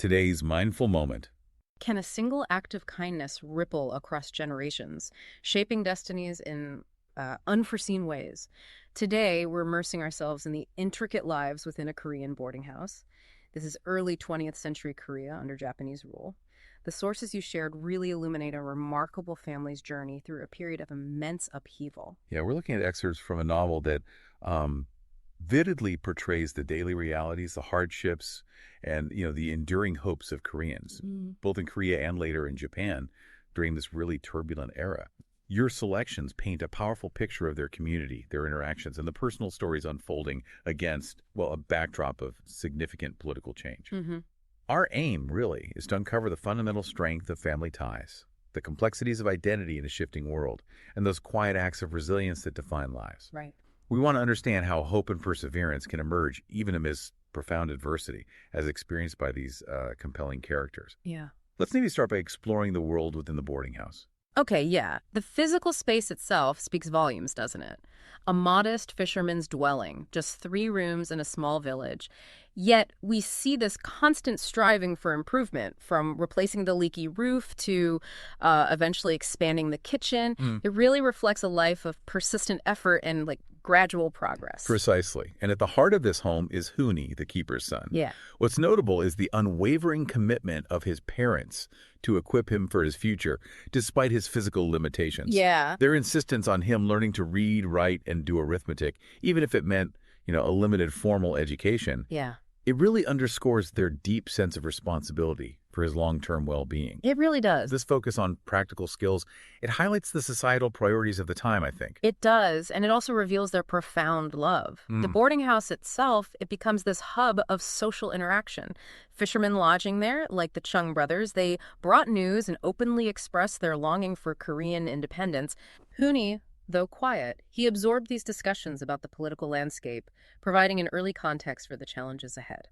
Today's mindful moment. Can a single act of kindness ripple across generations, shaping destinies in unforeseen ways? Today, we're immersing ourselves in the intricate lives within a Korean boarding house. This is early 20th century Korea under Japanese rule. The sources you shared really illuminate a remarkable family's journey through a period of immense upheaval. Yeah, we're looking at excerpts from a novel that vividly portrays the daily realities, the hardships, and the enduring hopes of Koreans, both in Korea and later in Japan during this really turbulent era. Your selections paint a powerful picture of their community, their interactions, and the personal stories unfolding against, well, a backdrop of significant political change. Our aim, really, is to uncover the fundamental strength of family ties, the complexities of identity in a shifting world, and those quiet acts of resilience that define lives. Right. We want to understand how hope and perseverance can emerge even amidst profound adversity, as experienced by these compelling characters. Yeah. Let's maybe start by exploring the world within the boarding house. Okay, yeah. The physical space itself speaks volumes, doesn't it? A modest fisherman's dwelling, just 3 rooms in a small village. Yet we see this constant striving for improvement, from replacing the leaky roof to eventually expanding the kitchen. It really reflects a life of persistent effort and gradual progress. Precisely. And at the heart of this home is Hooni, the keeper's son. Yeah. What's notable is the unwavering commitment of his parents to equip him for his future, despite his physical limitations. Yeah. Their insistence on him learning to read, write, and do arithmetic, even if it meant, a limited formal education. Yeah. It really underscores their deep sense of responsibility for his long-term well-being. It really does. This focus on practical skills, it highlights the societal priorities of the time, I think. It does, and it also reveals their profound love. The boarding house itself, it becomes this hub of social interaction. Fishermen lodging there, like the Chung brothers, they brought news and openly expressed their longing for Korean independence. Hooni, though quiet, he absorbed these discussions about the political landscape, providing an early context for the challenges ahead.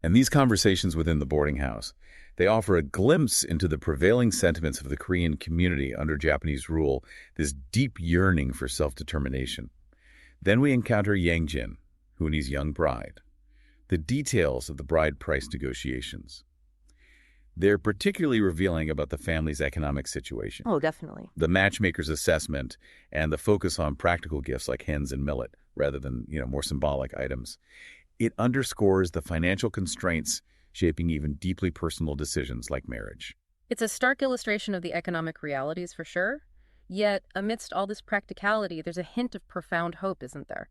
And these conversations within the boarding house, they offer a glimpse into the prevailing sentiments of the Korean community under Japanese rule, this deep yearning for self-determination. Then we encounter Yang Jin, Hooni's young bride. The details of the bride price negotiations. They're particularly revealing about the family's economic situation. Oh, definitely. The matchmaker's assessment and the focus on practical gifts like hens and millet rather than, more symbolic items. It underscores the financial constraints shaping even deeply personal decisions like marriage. It's a stark illustration of the economic realities for sure. Yet, amidst all this practicality, there's a hint of profound hope, isn't there?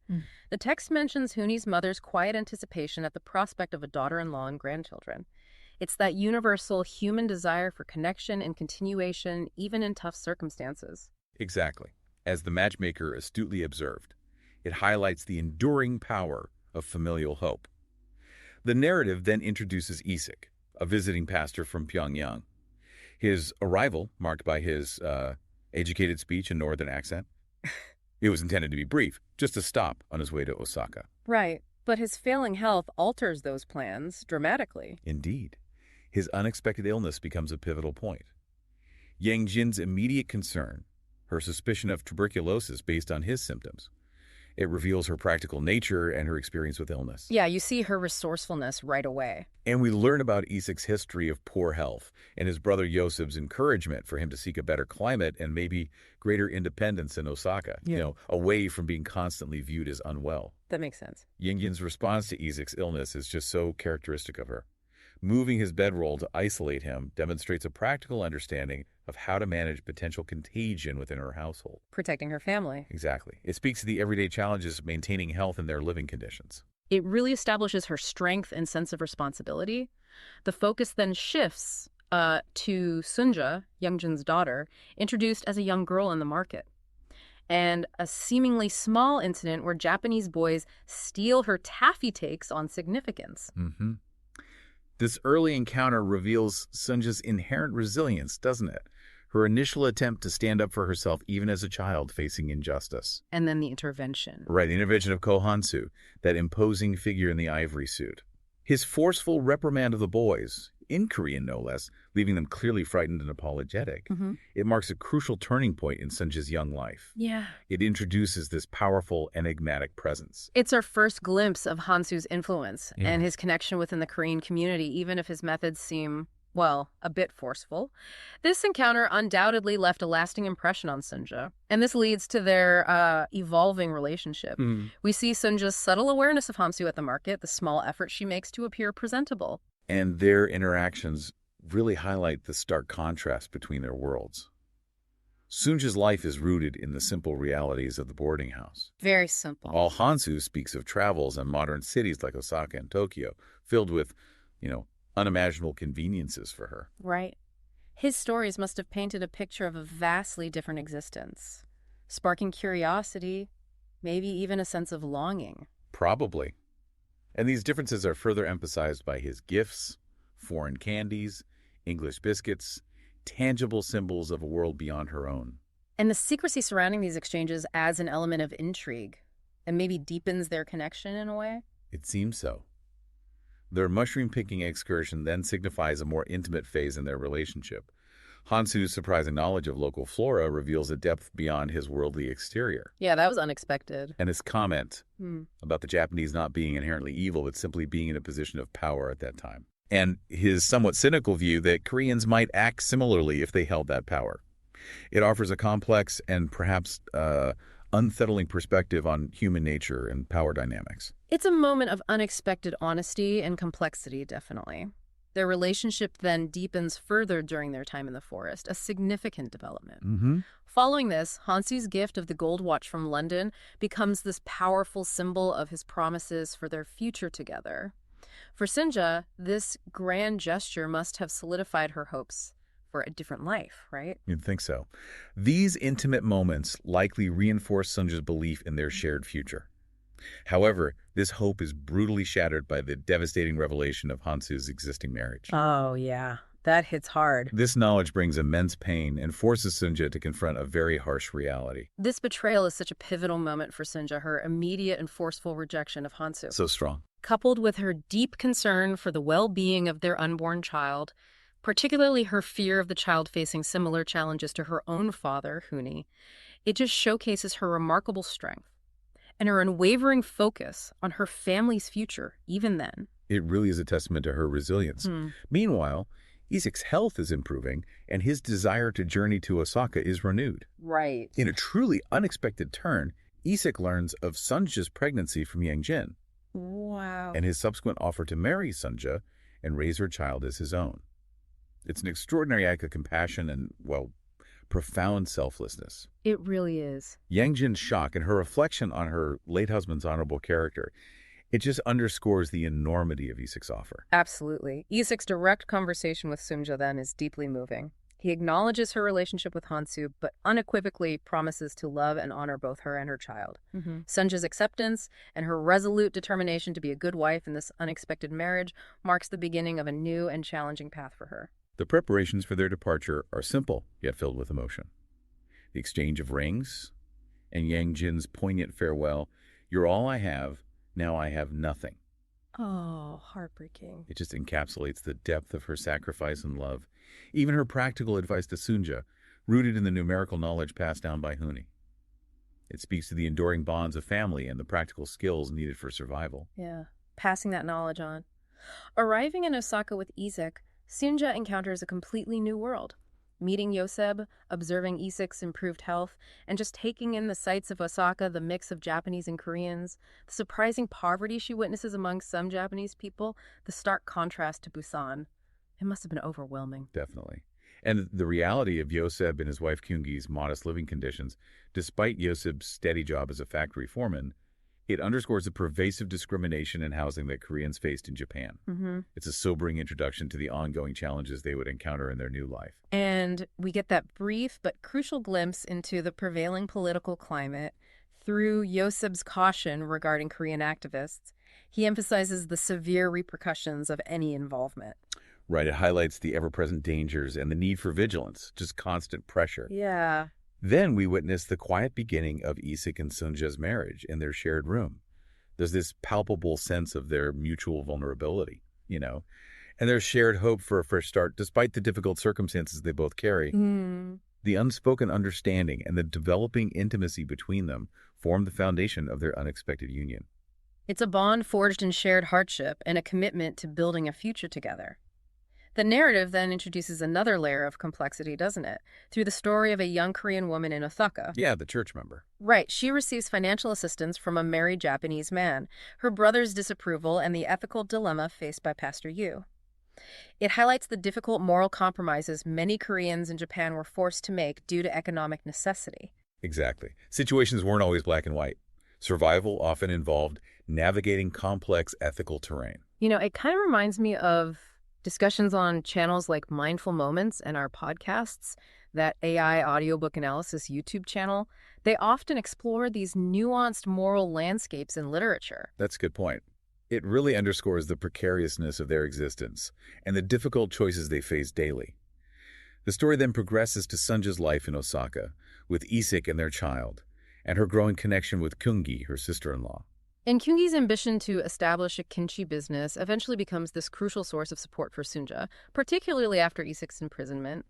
The text mentions Hooni's mother's quiet anticipation at the prospect of a daughter-in-law and grandchildren. It's that universal human desire for connection and continuation, even in tough circumstances. Exactly. As the matchmaker astutely observed, it highlights the enduring power of familial hope. The narrative then introduces Isik, a visiting pastor from Pyongyang. His arrival, marked by his educated speech and northern accent, it was intended to be brief, just a stop on his way to Osaka. Right, but his failing health alters those plans dramatically. Indeed. His unexpected illness becomes a pivotal point. Yang Jin's immediate concern, her suspicion of tuberculosis based on his symptoms, it reveals her practical nature and her experience with illness. Yeah, you see her resourcefulness right away. And we learn about Isik's history of poor health and his brother Yosef's encouragement for him to seek a better climate and maybe greater independence in Osaka, away from being constantly viewed as unwell. That makes sense. Yang Jin's response to Isik's illness is just so characteristic of her. Moving his bedroll to isolate him demonstrates a practical understanding of how to manage potential contagion within her household. Protecting her family. Exactly. It speaks to the everyday challenges of maintaining health in their living conditions. It really establishes her strength and sense of responsibility. The focus then shifts to Sunja, Youngjin's daughter, introduced as a young girl in the market. And a seemingly small incident where Japanese boys steal her taffy takes on significance. This early encounter reveals Sunja's inherent resilience, doesn't it? Her initial attempt to stand up for herself even as a child facing injustice. And then the intervention. Right, the intervention of Ko Han-soo, that imposing figure in the ivory suit. His forceful reprimand of the boys, in Korean no less, leaving them clearly frightened and apologetic. It marks a crucial turning point in Sunja's young life. Yeah. It introduces this powerful, enigmatic presence. It's our first glimpse of Hansu's influence Yeah. and his connection within the Korean community, even if his methods seem, well, a bit forceful. This encounter undoubtedly left a lasting impression on Sunja, and this leads to their evolving relationship. We see Sunja's subtle awareness of Hansu at the market, the small effort she makes to appear presentable. And their interactions really highlight the stark contrast between their worlds. Sunja's life is rooted in the simple realities of the boarding house. Very simple. While Hansu speaks of travels and modern cities like Osaka and Tokyo, filled with, unimaginable conveniences for her. Right. His stories must have painted a picture of a vastly different existence, sparking curiosity, maybe even a sense of longing. Probably. And these differences are further emphasized by his gifts, foreign candies, English biscuits, tangible symbols of a world beyond her own. And the secrecy surrounding these exchanges adds an element of intrigue and maybe deepens their connection in a way. It seems so. Their mushroom-picking excursion then signifies a more intimate phase in their relationship. Hansu's surprising knowledge of local flora reveals a depth beyond his worldly exterior. Yeah, that was unexpected. And his comment about the Japanese not being inherently evil, but simply being in a position of power at that time. And his somewhat cynical view that Koreans might act similarly if they held that power. It offers a complex and perhaps unsettling perspective on human nature and power dynamics. It's a moment of unexpected honesty and complexity, definitely. Their relationship then deepens further during their time in the forest, a significant development. Following this, Hansu's gift of the gold watch from London becomes this powerful symbol of his promises for their future together. For Sunja, this grand gesture must have solidified her hopes for a different life, right? You'd think so. These intimate moments likely reinforce Sunja's belief in their shared future. However, this hope is brutally shattered by the devastating revelation of Hansu's existing marriage. Oh, yeah. That hits hard. This knowledge brings immense pain and forces Sunja to confront a very harsh reality. This betrayal is such a pivotal moment for Sunja, her immediate and forceful rejection of Hansu. So strong. Coupled with her deep concern for the well-being of their unborn child, particularly her fear of the child facing similar challenges to her own father, Huni, it just showcases her remarkable strength and her unwavering focus on her family's future, even then. It really is a testament to her resilience. Meanwhile, Isek's health is improving, and his desire to journey to Osaka is renewed. Right. In a truly unexpected turn, Isek learns of Sunja's pregnancy from Yang Jin. Wow. And his subsequent offer to marry Sunja and raise her child as his own. It's an extraordinary act of compassion and, profound selflessness. It really is. Yang Jin's shock and her reflection on her late husband's honorable character, it just underscores the enormity of Isek's offer. Absolutely. Isek's direct conversation with Sunja then is deeply moving. He acknowledges her relationship with Hansu, but unequivocally promises to love and honor both her and her child. Sunja's acceptance and her resolute determination to be a good wife in this unexpected marriage marks the beginning of a new and challenging path for her. The preparations for their departure are simple, yet filled with emotion. The exchange of rings and Yang Jin's poignant farewell, "You're all I have, now I have nothing." Oh, heartbreaking. It just encapsulates the depth of her sacrifice and love. Even her practical advice to Sunja, rooted in the numerical knowledge passed down by Huni. It speaks to the enduring bonds of family and the practical skills needed for survival. Yeah, passing that knowledge on. Arriving in Osaka with Isek, Sunja encounters a completely new world. Meeting Yoseb, observing Isek's improved health, and just taking in the sights of Osaka, the mix of Japanese and Koreans, the surprising poverty she witnesses among some Japanese people, the stark contrast to Busan. It must have been overwhelming. Definitely. And the reality of Yoseb and his wife Kyungi's modest living conditions, despite Yoseb's steady job as a factory foreman, it underscores the pervasive discrimination in housing that Koreans faced in Japan. It's a sobering introduction to the ongoing challenges they would encounter in their new life. And we get that brief but crucial glimpse into the prevailing political climate through Yoseb's caution regarding Korean activists. He emphasizes the severe repercussions of any involvement. Right, it highlights the ever-present dangers and the need for vigilance, just constant pressure. Yeah. Then we witness the quiet beginning of Isek and Sunja's marriage in their shared room. There's this palpable sense of their mutual vulnerability, And their shared hope for a fresh start, despite the difficult circumstances they both carry. Mm. The unspoken understanding and the developing intimacy between them form the foundation of their unexpected union. It's a bond forged in shared hardship and a commitment to building a future together. The narrative then introduces another layer of complexity, doesn't it? Through the story of a young Korean woman in Osaka. Yeah, the church member. Right, she receives financial assistance from a married Japanese man, her brother's disapproval, and the ethical dilemma faced by Pastor Yu. It highlights the difficult moral compromises many Koreans in Japan were forced to make due to economic necessity. Exactly. Situations weren't always black and white. Survival often involved navigating complex ethical terrain. It kind of reminds me of discussions on channels like Mindful Moments and our podcasts, that AI audiobook analysis YouTube channel. They often explore these nuanced moral landscapes in literature. That's a good point. It really underscores the precariousness of their existence and the difficult choices they face daily. The story then progresses to Sunja's life in Osaka, with Isik and their child, and her growing connection with Kungi, her sister-in-law. And Kyungi's ambition to establish a kimchi business eventually becomes this crucial source of support for Sunja, particularly after Isik's imprisonment.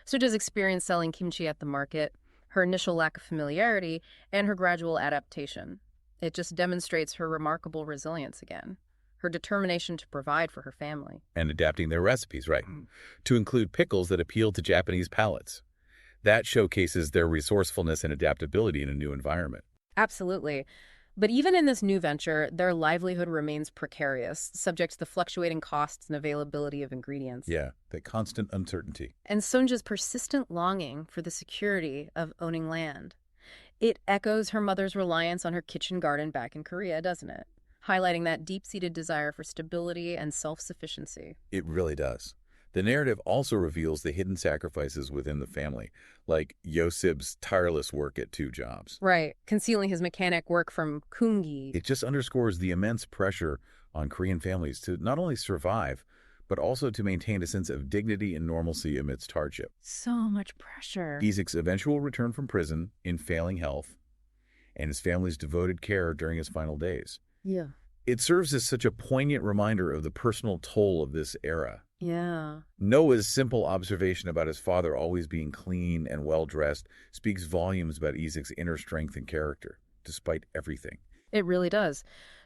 Sunja's experience selling kimchi at the market, her initial lack of familiarity, and her gradual adaptation. It just demonstrates her remarkable resilience again, her determination to provide for her family. And adapting their recipes, right, to include pickles that appeal to Japanese palates. That showcases their resourcefulness and adaptability in a new environment. Absolutely. But even in this new venture, their livelihood remains precarious, subject to the fluctuating costs and availability of ingredients. Yeah, that constant uncertainty. And Sunja's persistent longing for the security of owning land. It echoes her mother's reliance on her kitchen garden back in Korea, doesn't it? Highlighting that deep-seated desire for stability and self-sufficiency. It really does. The narrative also reveals the hidden sacrifices within the family, like Yosib's tireless work at 2 jobs. Right, concealing his mechanic work from Kungi. It just underscores the immense pressure on Korean families to not only survive, but also to maintain a sense of dignity and normalcy amidst hardship. So much pressure. Isik's eventual return from prison in failing health, and his family's devoted care during his final days. Yeah. It serves as such a poignant reminder of the personal toll of this era. Yeah. Noah's simple observation about his father always being clean and well-dressed speaks volumes about Isik's inner strength and character, despite everything. It really does.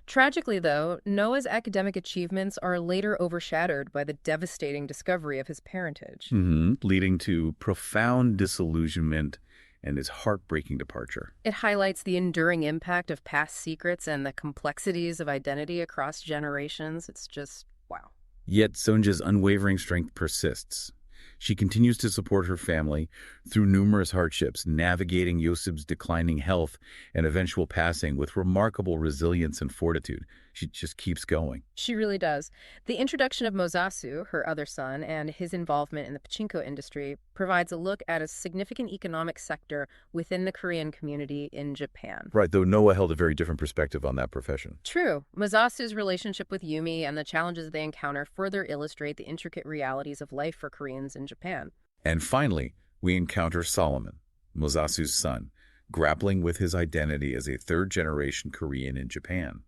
Tragically, though, Noah's academic achievements are later overshadowed by the devastating discovery of his parentage. Leading to profound disillusionment and his heartbreaking departure. It highlights the enduring impact of past secrets and the complexities of identity across generations. It's just, wow. Yet Sunja's unwavering strength persists. She continues to support her family through numerous hardships, navigating Yosib's declining health and eventual passing with remarkable resilience and fortitude. She just keeps going. She really does. The introduction of Mozasu, her other son, and his involvement in the Pachinko industry provides a look at a significant economic sector within the Korean community in Japan. Right, though Noah held a very different perspective on that profession. True. Mozasu's relationship with Yumi and the challenges they encounter further illustrate the intricate realities of life for Koreans in Japan. And finally, we encounter Solomon, Mozasu's son, grappling with his identity as a third-generation Korean in Japan,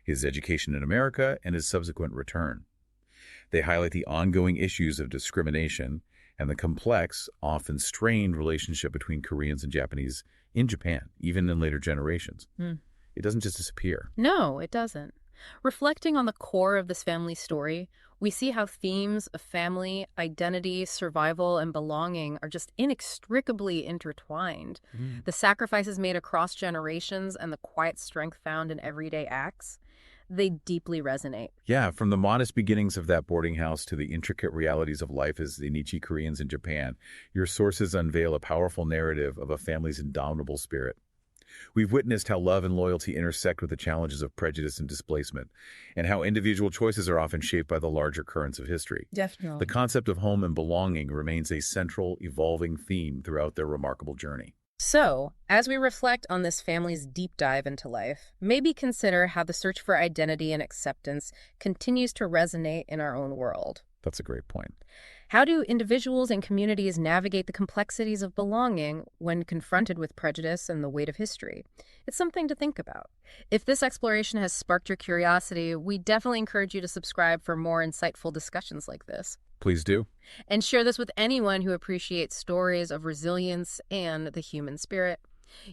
his education in America, and his subsequent return. They highlight the ongoing issues of discrimination and the complex, often strained relationship between Koreans and Japanese in Japan, even in later generations. It doesn't just disappear. No, it doesn't. Reflecting on the core of this family story, we see how themes of family, identity, survival, and belonging are just inextricably intertwined. The sacrifices made across generations and the quiet strength found in everyday acts, they deeply resonate. Yeah, from the modest beginnings of that boarding house to the intricate realities of life as Zainichi Koreans in Japan, your sources unveil a powerful narrative of a family's indomitable spirit. We've witnessed how love and loyalty intersect with the challenges of prejudice and displacement, and how individual choices are often shaped by the larger currents of history. Definitely. The concept of home and belonging remains a central, evolving theme throughout their remarkable journey. So, as we reflect on this family's deep dive into life, maybe consider how the search for identity and acceptance continues to resonate in our own world. That's a great point. How do individuals and communities navigate the complexities of belonging when confronted with prejudice and the weight of history? It's something to think about. If this exploration has sparked your curiosity, we definitely encourage you to subscribe for more insightful discussions like this. Please do. And share this with anyone who appreciates stories of resilience and the human spirit.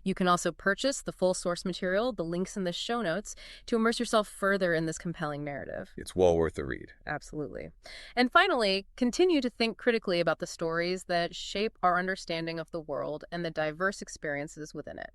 You can also purchase the full source material, the links in the show notes, to immerse yourself further in this compelling narrative. It's well worth a read. Absolutely. And finally, continue to think critically about the stories that shape our understanding of the world and the diverse experiences within it.